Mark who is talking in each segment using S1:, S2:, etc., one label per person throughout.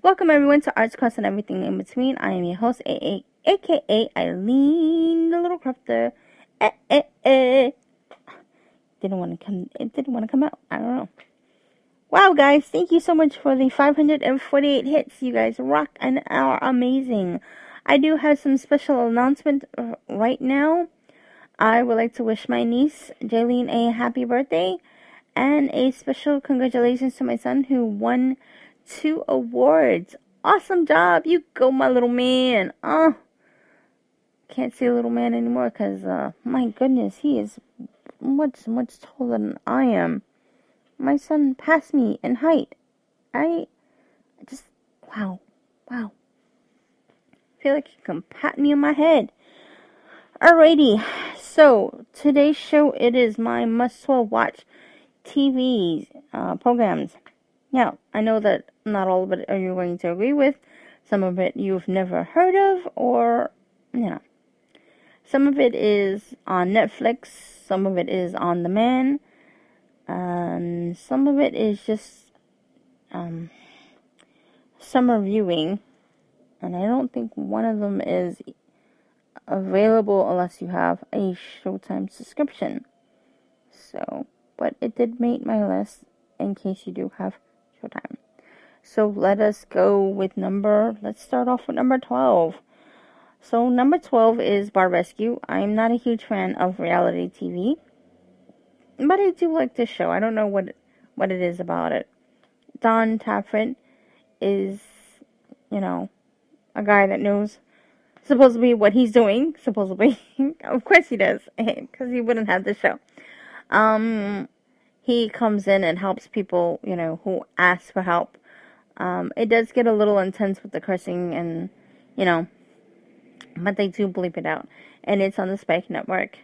S1: Welcome everyone to Arts Class and Everything in Between. I am your host, aka Eileen, the little crafter. It didn't want to come out. I don't know. Wow, guys, thank you so much for the 548 hits. You guys rock and are amazing. I do have some special announcement right now. I would like to wish my niece, Jaylene, a happy birthday and a special congratulations to my son who won 2 awards. Awesome job. You go, my little man. Can't say little man anymore because, my goodness, he is much taller than I am. My son passed me in height. I just, wow. I feel like he can pat me on my head. Alrighty, so today's show, it is my must-watch TV programs. Now, I know that not all of it are you going to agree with. Some of it you've never heard of, or, some of it is on Netflix, some of it is on demand, and some of it is just summer viewing, and I don't think one of them is available unless you have a Showtime subscription. So, but it did make my list in case you do have Showtime. So let us go with let's start off with number 12. So number 12 is Bar Rescue. I'm not a huge fan of reality TV, but I do like this show. I don't know what it is about it. Don Taffet is, a guy that knows supposedly what he's doing. Supposedly. Of course he does, because he wouldn't have the show. He comes in and helps people, who ask for help. It does get a little intense with the cursing and, but they do bleep it out. And it's on the Spike Network.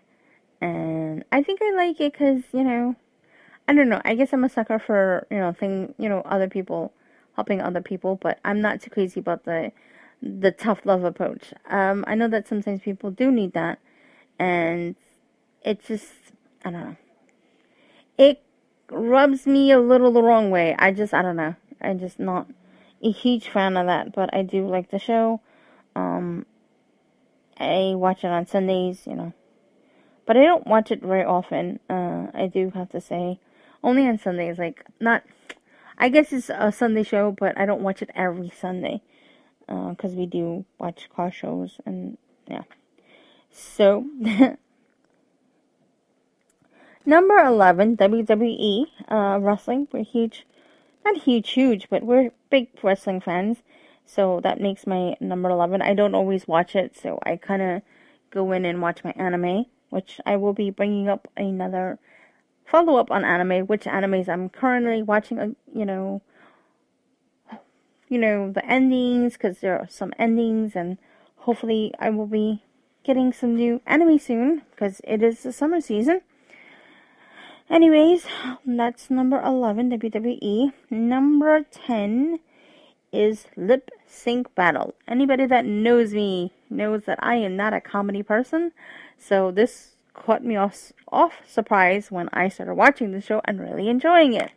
S1: And I think I like it because, I don't know. I guess I'm a sucker for, other people, helping other people. But I'm not too crazy about the tough love approach. I know that sometimes people do need that. And it just, I don't know. It rubs me a little the wrong way. I don't know. I'm just not a huge fan of that. But I do like the show. I watch it on Sundays, But I don't watch it very often. I do have to say. Only on Sundays. I guess it's a Sunday show, but I don't watch it every Sunday. Because we do watch car shows. And, yeah. So, number 11, WWE wrestling. We're not huge, but we're big wrestling fans. So that makes my number 11. I don't always watch it, so I kind of go in and watch my anime, which I will be bringing up another follow-up on anime, which animes I'm currently watching, the endings, because there are some endings, and hopefully I will be getting some new anime soon, because it is the summer season. Anyways, that's number 11, WWE. Number 10 is Lip Sync Battle. Anybody that knows me knows that I am not a comedy person. So this caught me off surprise when I started watching the show and really enjoying it.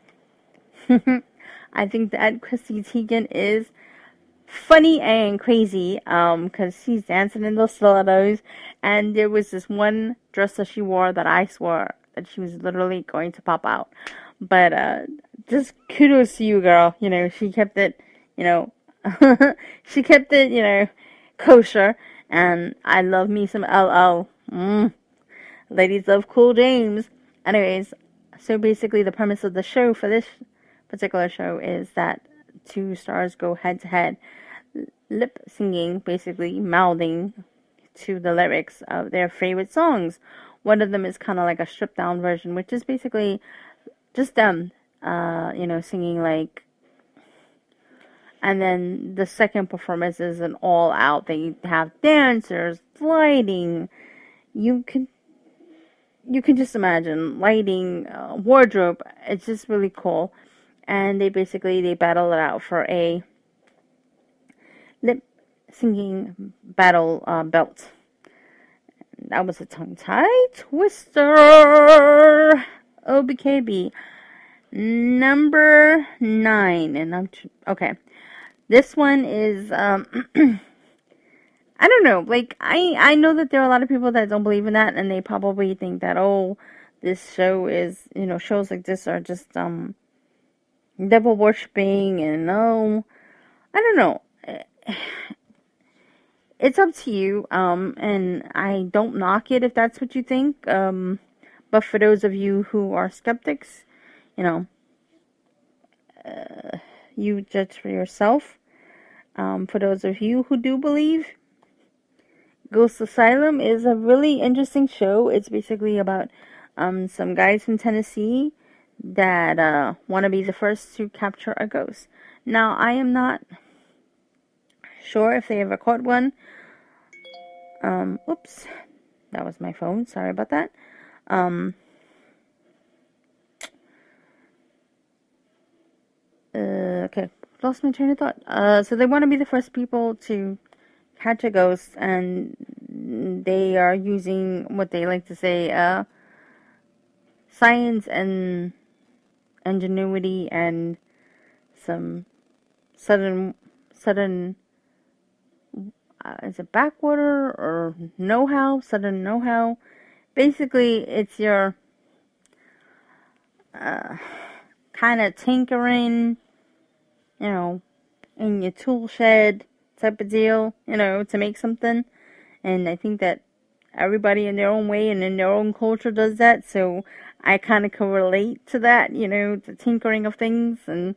S1: I think that Chrissy Teigen is funny and crazy because she's dancing in those stilettos. And there was this one dress that she wore that I swore that she was literally going to pop out. But just kudos to you, girl. She kept it, she kept it, kosher. And I love me some LL. Ladies love Cool James. Anyways, so basically the premise of the show for this particular show is that 2 stars go head to head, lip singing, basically mouthing to the lyrics of their favorite songs. One of them is kind of like a stripped down version, which is basically just them, singing like. And then the second performance is an all out. They have dancers, lighting. You can just imagine lighting, wardrobe. It's just really cool. And they battle it out for a lip singing battle belt. That was a tongue-tie twister. OBKB. Number 9. And okay. This one is, I don't know, like, I know that there are a lot of people that don't believe in that, and they probably think that, oh, this show is, shows like this are just, devil worshipping, and no, I don't know. It's up to you, and I don't knock it if that's what you think, but for those of you who are skeptics, you know, you judge for yourself. For those of you who do believe, Ghost Asylum is a really interesting show. It's basically about some guys from Tennessee that want to be the first to capture a ghost. Now, I am not sure if they ever caught one. Oops, that was my phone. Sorry about that. Okay, lost my train of thought. So they want to be the first people to catch a ghost, and they are using what they like to say, science and ingenuity and some sudden is it backwater or know-how, sudden know-how. Basically, it's your kind of tinkering, in your tool shed type of deal, to make something. And I think that everybody in their own way and in their own culture does that. So I kind of can relate to that, the tinkering of things and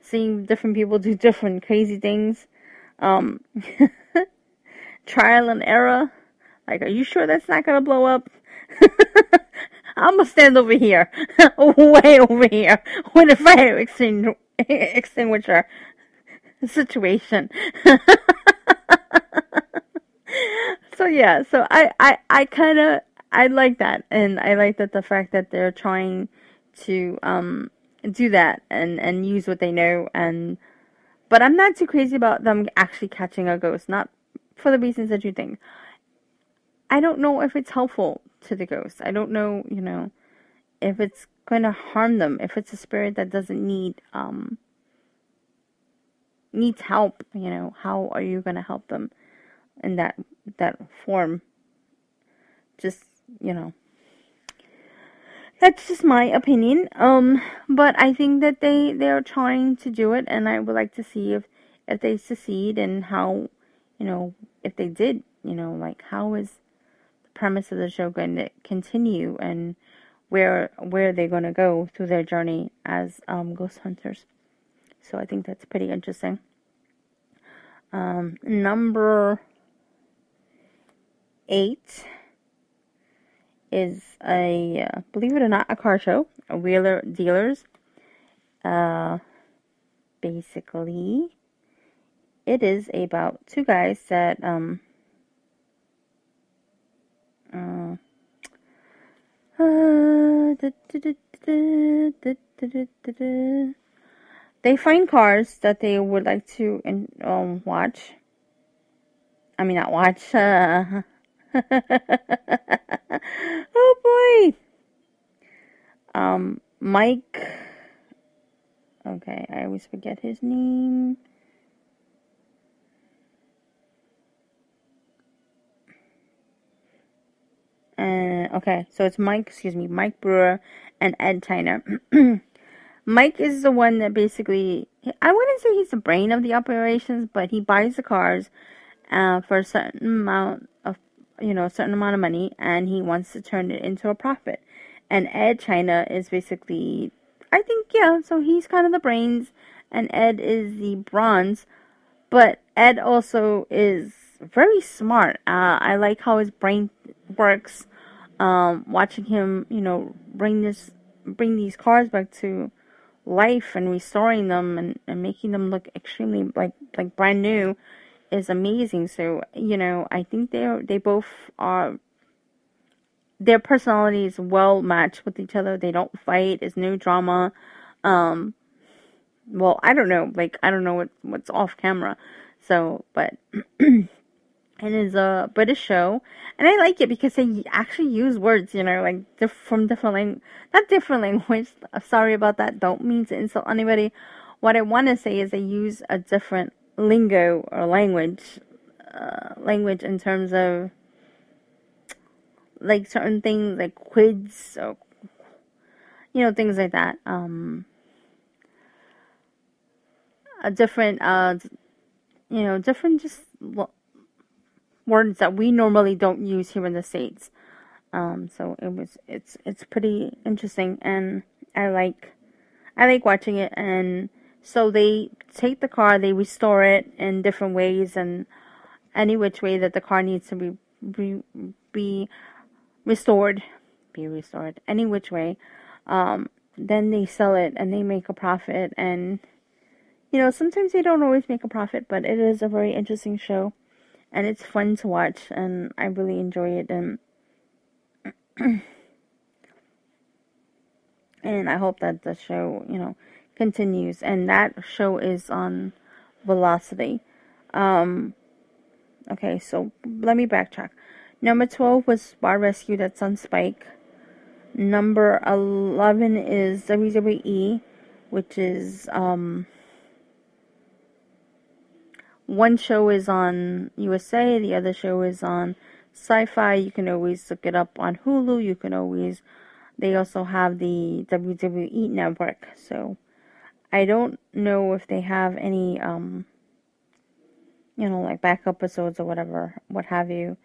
S1: seeing different people do different crazy things. Trial and error. Like, are you sure that's not going to blow up? I'm going to stand over here. Way over here. With a fire extinguisher situation. So yeah, so I kind of, I like that. And I like that the fact that they're trying to do that and use what they know. But I'm not too crazy about them actually catching a ghost. Not for the reasons that you think. I don't know if it's helpful to the ghost. I don't know, if it's going to harm them. If it's a spirit that doesn't needs help, how are you going to help them in that form? Just, that's just my opinion. But I think that they're trying to do it, and I would like to see if they succeed and how, if they did, like how is the premise of the show going to continue and where they're going to go through their journey as ghost hunters. So I think that's pretty interesting. Number 8 is believe it or not, a car show, a Wheeler Dealers. Basically, it is about two guys that they find cars that they would like to watch. I mean, not watch. Oh boy. Mike. Okay, I always forget his name. Okay, so it's Mike Brewer and Ed Tyner. Mike is the one that basically, I wouldn't say he's the brain of the operations, but he buys the cars for a certain amount of, a certain amount of money, and he wants to turn it into a profit. And Ed China is basically, I think, so he's kind of the brains, and Ed is the bronze, but Ed also is very smart. I like how his brain works. Watching him, bring these cars back to life and restoring them and making them look extremely like brand new is amazing. So, I think they both are, their personality is well matched with each other. They don't fight. There's no drama. Well, I don't know. I don't know what's off camera. So, but it is a British show, and I like it because they actually use words, from different not different language. Sorry about that. Don't mean to insult anybody. What I want to say is they use a different lingo or language, in terms of like certain things like quids or things like that. A different different just words that we normally don't use here in the States. So it's pretty interesting, and I like watching it. And so they take the car, they restore it in different ways, and any which way that the car needs to be restored, any which way. Then they sell it and they make a profit, and sometimes they don't always make a profit, but it is a very interesting show, and it's fun to watch, and I really enjoy it, and and I hope that the show, continues, and that show is on Velocity. Okay, so let me backtrack. Number 12 was Bar Rescue, that's on Spike. Number 11 is WWE, which is, one show is on USA, the other show is on Sci-Fi. You can always look it up on Hulu. They also have the WWE Network. So I don't know if they have any, like back episodes or whatever, what have you.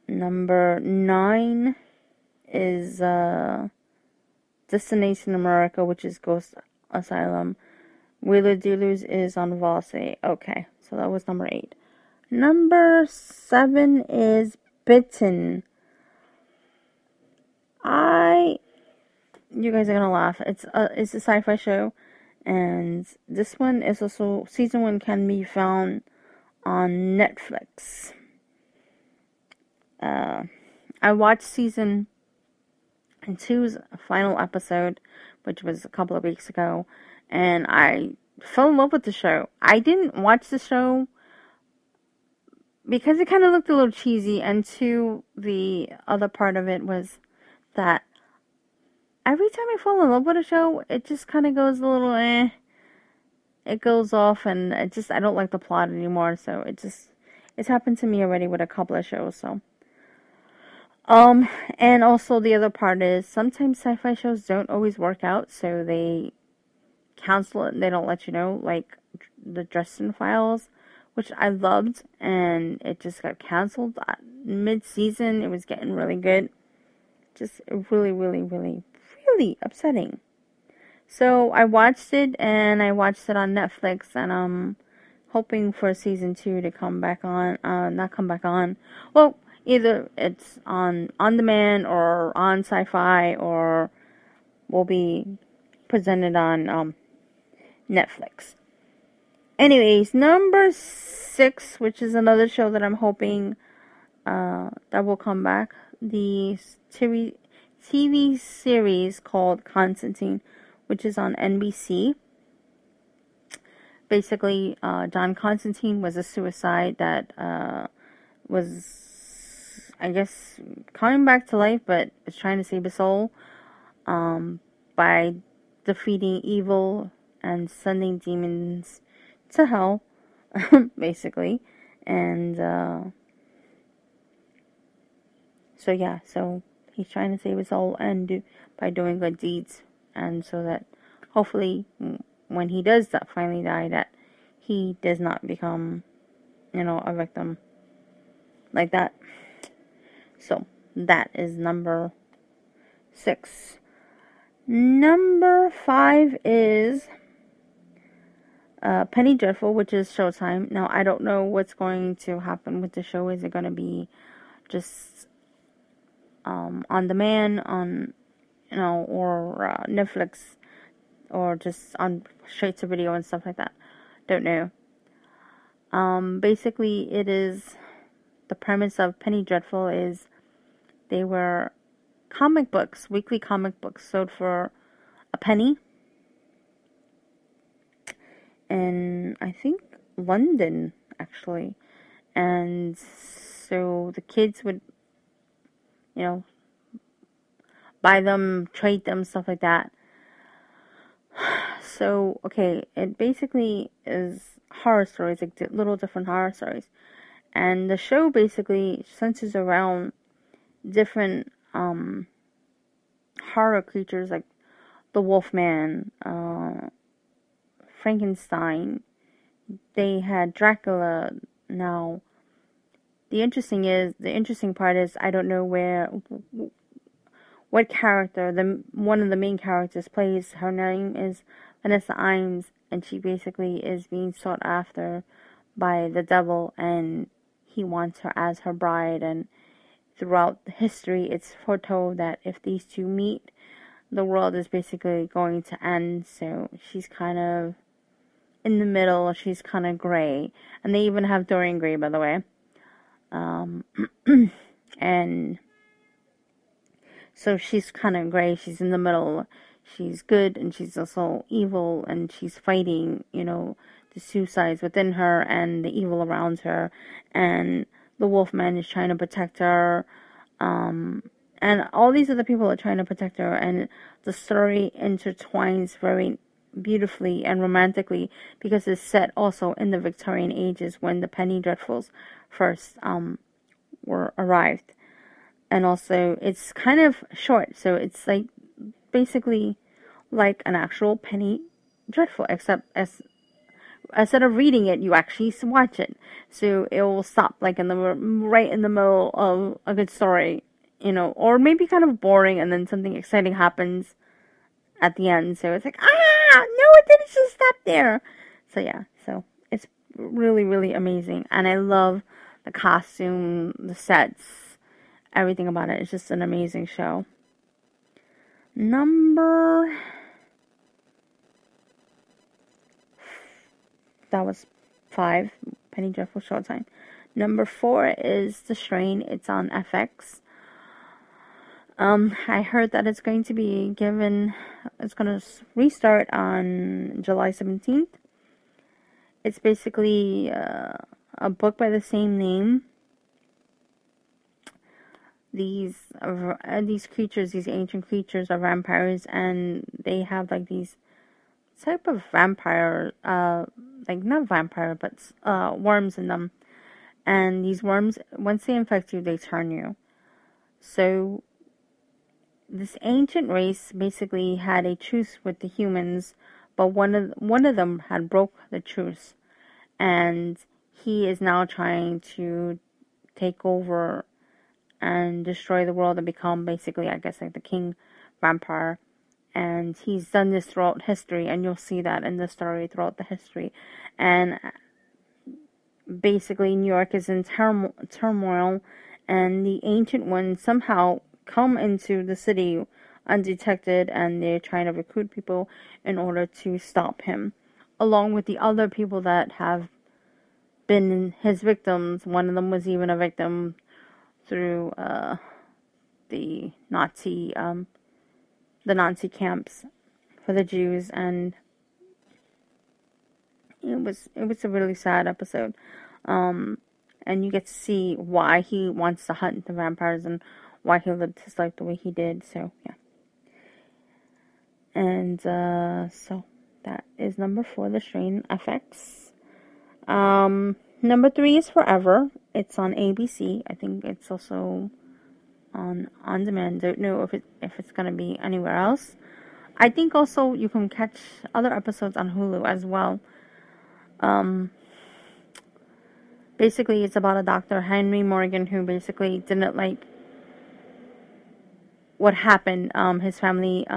S1: Number 9 is Destination America, which is Ghost Asylum. Wheeler Dealers is on Velocity. Okay, so that was number 8. Number 7 is Bitten. You guys are gonna laugh. It's a sci-fi show, and this one is also, season 1 can be found on Netflix. I watched season 2's final episode, which was a couple of weeks ago, and I fell in love with the show. I didn't watch the show because it kind of looked a little cheesy, and the other part of it was that every time I fall in love with a show, it just kind of goes a little it goes off, and I don't like the plot anymore, so it's happened to me already with a couple of shows, so. And also the other part is sometimes sci-fi shows don't always work out, so they cancel it and they don't let you know, like the Dresden Files, which I loved, and it just got canceled mid-season. It was getting really good. Just really, really, really, really upsetting. So I watched it, and I watched it on Netflix, and I'm hoping for season 2 to come back on, not come back on. Well, either it's on demand or on Sci-Fi, or will be presented on Netflix. Anyways, number 6, which is another show that I'm hoping that will come back, the TV series called Constantine, which is on NBC. Basically, John Constantine was a suicide that was, I guess, coming back to life, but is trying to save his soul by defeating evil and sending demons to hell, basically. And so he's trying to save his soul and by doing good deeds, and so that hopefully when he does finally die, that he does not become, a victim like that. So that is number 6. Number 5 is Penny Dreadful, which is Showtime. Now, I don't know what's going to happen with the show. Is it going to be just on demand, on or Netflix, or just on straight to video and stuff like that? Don't know. Basically, it is, the premise of Penny Dreadful is they were comic books, weekly comic books sold for a penny. And I think London, actually. And so the kids would, buy them, trade them, stuff like that. So, okay, it basically is horror stories, like little different horror stories. And the show basically centers around different horror creatures like the Wolfman, Frankenstein. They had Dracula. Now, the interesting part is I don't know what character one of the main characters plays. Her name is Vanessa Imes, and she basically is being sought after by the devil, and he wants her as her bride. And throughout history, it's foretold that if these two meet, the world is basically going to end. So she's kind of in the middle. She's kind of gray, and they even have Dorian Gray, by the way. And so she's kind of gray. She's in the middle. She's good, and she's also evil, and she's fighting, the suicides within her and the evil around her. And the Wolfman is trying to protect her. And all these other people are trying to protect her. And the story intertwines very beautifully and romantically because it's set also in the Victorian ages when the Penny Dreadfuls first were arrived. And also it's kind of short, so it's like basically like an actual Penny Dreadful, except instead of reading it, you actually watch it. So it will stop like right in the middle of a good story, or maybe kind of boring, and then something exciting happens at the end. So it's like, no, it didn't just stop there. So yeah, so it's really, really amazing. And I love the costume, the sets, everything about it. It's just an amazing show. That was 5, Penny Dreadful Showtime. Number 4 is The Strain. It's on FX. I heard that it's going to restart on July 17th. It's basically a book by the same name. These creatures, these ancient creatures are vampires, and they have like these type of vampire, like not vampire, but worms in them. And these worms, once they infect you, they turn you. So this ancient race basically had a truce with the humans, but one of them had broke the truce, and he is now trying to take over and destroy the world and become basically, I guess, like the king vampire. And he's done this throughout history, and you'll see that in the story throughout the history. And basically, New York is in turmoil, and the ancient ones somehow come into the city undetected, and they're trying to recruit people in order to stop him, along with the other people that have been his victims. One of them was even a victim through the Nazi camps for the Jews, and it was a really sad episode. And you get to see why he wants to hunt the vampires and why he lived his life the way he did. So yeah, and so that is number 4, The Strain, FX. Number 3 is Forever. It's on ABC. I think it's also on demand. Don't know if it's gonna be anywhere else. I think also you can catch other episodes on Hulu as well. Basically, it's about a doctor, Henry Morgan, who basically didn't like what happened. His family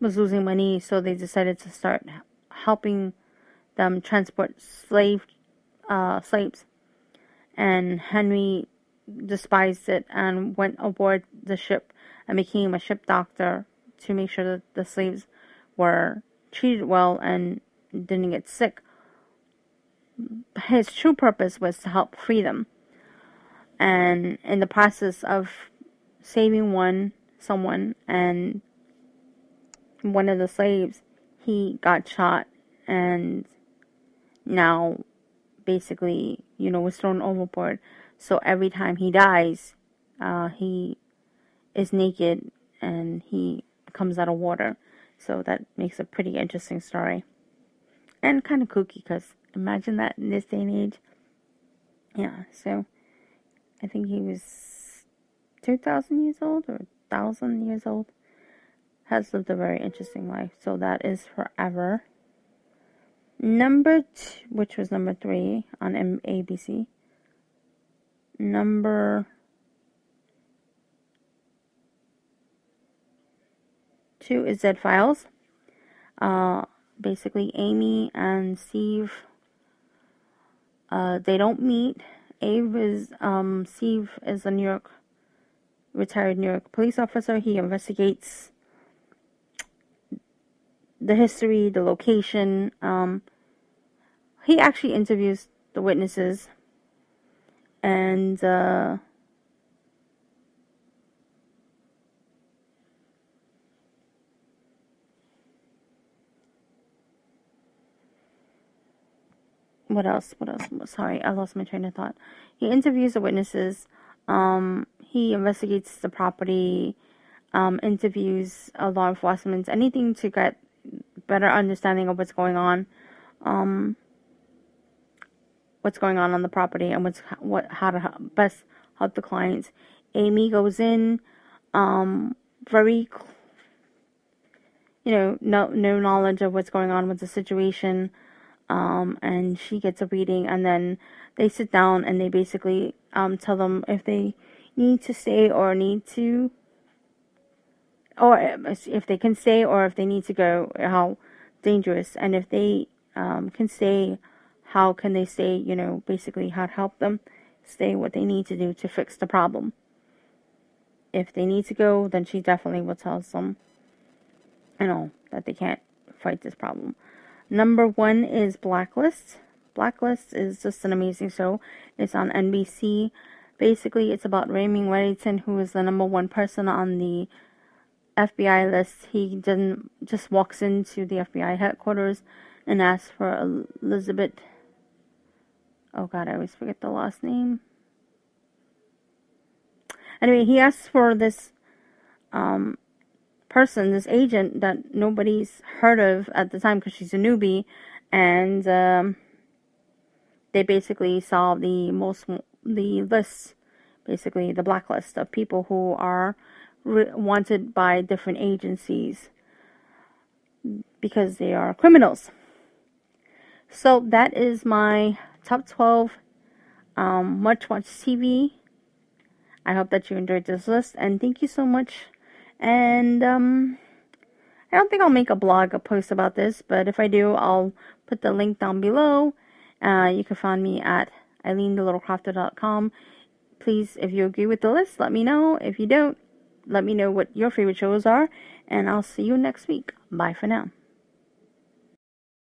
S1: was losing money, so they decided to start helping them transport slaves. And Henry despised it and went aboard the ship and became a ship doctor to make sure that the slaves were treated well and didn't get sick. His true purpose was to help free them. And in the process of saving someone and one of the slaves, he got shot, and now basically, was thrown overboard. So every time he dies, he is naked and he comes out of water. So that makes a pretty interesting story. And kind of kooky, because imagine that in this day and age. Yeah, so I think he was 2,000 years old or 1,000 years old. Has lived a very interesting life. So that is Forever. Number 2, which was number 3 on ABC. Number 2 is Dead Files. Basically, Amy and Steve, they don't meet. Steve is a retired New York police officer. He investigates the history, the location. He actually interviews the witnesses. And what else? Sorry, I lost my train of thought. He interviews the witnesses. He investigates the property. Interviews law enforcement. Anything to get better understanding of what's going on. What's going on the property, and how to best help the clients. Amy goes in, very, no knowledge of what's going on with the situation, and she gets a reading, and then they sit down and they basically tell them if they need to stay or if they can stay or if they need to go, how dangerous, and if they can stay, how can they stay, basically how to help them stay, what they need to do to fix the problem. If they need to go, then she definitely will tell them, that they can't fight this problem. Number 1 is Blacklist. Blacklist is just an amazing show. It's on NBC. Basically, it's about Raymond Reddington, who is the number 1 person on the FBI list. He just walks into the FBI headquarters and asks for Elizabeth. Oh God, I always forget the last name. Anyway, he asks for this person, this agent that nobody's heard of at the time because she's a newbie, and they basically solve the list, basically the blacklist of people who are wanted by different agencies because they are criminals. So that is my top 12 much watched TV. I hope that you enjoyed this list, and thank you so much. And I don't think I'll make a post about this, but if I do, I'll put the link down below. You can find me at EileenTheLittleCrafter.com. Please, if you agree with the list, let me know. If you don't, let me know what your favorite shows are, and I'll see you next week. Bye for now.